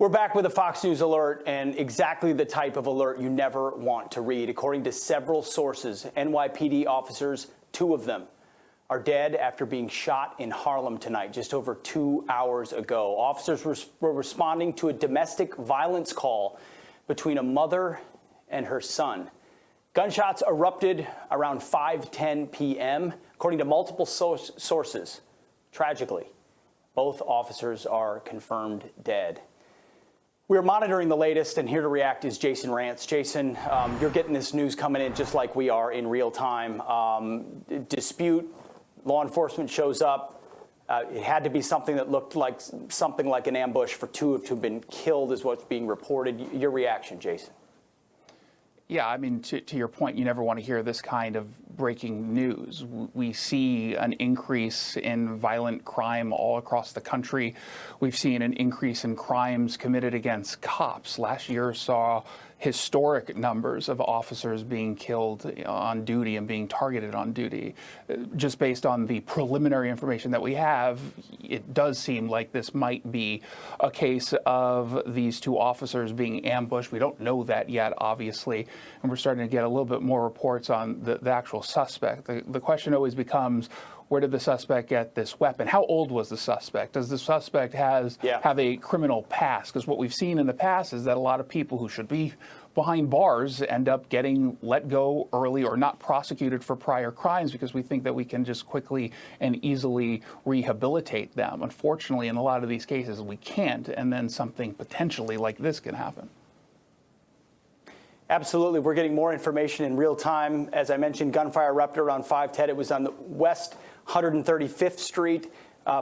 We're back with a Fox News alert, and exactly the type of alert you never want to read. According to several sources, NYPD officers, 2 of them, are dead after being shot in Harlem tonight, just over 2 hours ago. Officers were responding to a domestic violence call between a mother and her son. Gunshots erupted around 5:10 p.m. According to multiple sources, tragically, both officers are confirmed dead. We're monitoring the latest, and here to react is Jason Rantz. Jason, you're getting this news coming in just like we are in real time. Dispute, law enforcement shows up. It had to be something that looked like something like an ambush for 2 to have been killed is what's being reported. Your reaction, Jason? Yeah, I mean, to your point, you never want to hear this kind of breaking news. We see an increase in violent crime all across the country. We've seen an increase in crimes committed against cops. Last year saw historic numbers of officers being killed on duty and being targeted on duty. Just based on the preliminary information that we have, it does seem like this might be a case of these 2 officers being ambushed. We don't know that yet, obviously, and we're starting to get a little bit more reports on the actual suspect. The question always becomes, where did the suspect get this weapon? How old was the suspect? Does the suspect have a criminal past? Because what we've seen in the past is that a lot of people who should be behind bars end up getting let go early or not prosecuted for prior crimes because we think that we can just quickly and easily rehabilitate them. Unfortunately, in a lot of these cases, we can't, and then something potentially like this can happen. Absolutely. We're getting more information in real time. As I mentioned, gunfire erupted around 5:10. It was on the West 135th Street.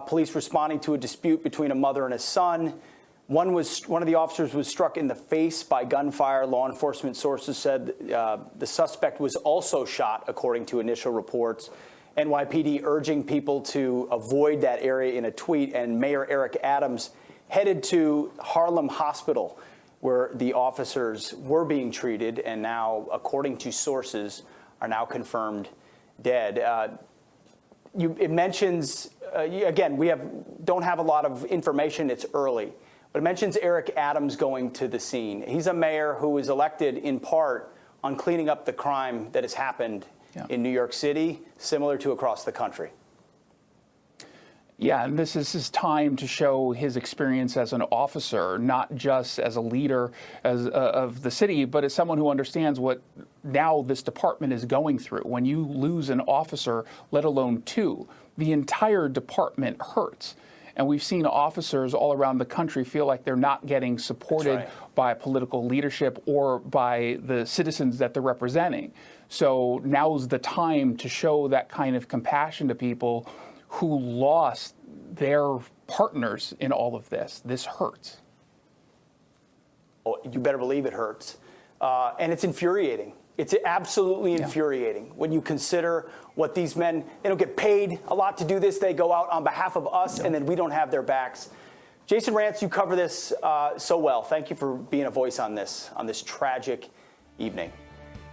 Police responding to a dispute between a mother and a son. One of the officers was struck in the face by gunfire. Law enforcement sources said the suspect was also shot, according to initial reports. NYPD urging people to avoid that area in a tweet. And Mayor Eric Adams headed to Harlem Hospital, where the officers were being treated and now, according to sources, are now confirmed dead. It mentions, again, don't have a lot of information. It's early. But it mentions Eric Adams going to the scene. He's a mayor who was elected in part on cleaning up the crime that has happened in New York City, similar to across the country. Yeah, and this is his time to show his experience as an officer, not just as a leader of the city, but as someone who understands what now this department is going through. When you lose an officer, let alone 2, the entire department hurts. And we've seen officers all around the country feel like they're not getting supported by political leadership or by the citizens that they're representing. So now's the time to show that kind of compassion to people who lost their partners in all of this. This hurts. Oh, you better believe it hurts. And it's infuriating. It's absolutely infuriating when you consider what these men, they don't get paid a lot to do this. They go out on behalf of us, and then we don't have their backs. Jason Rantz, you cover this so well. Thank you for being a voice on this tragic evening.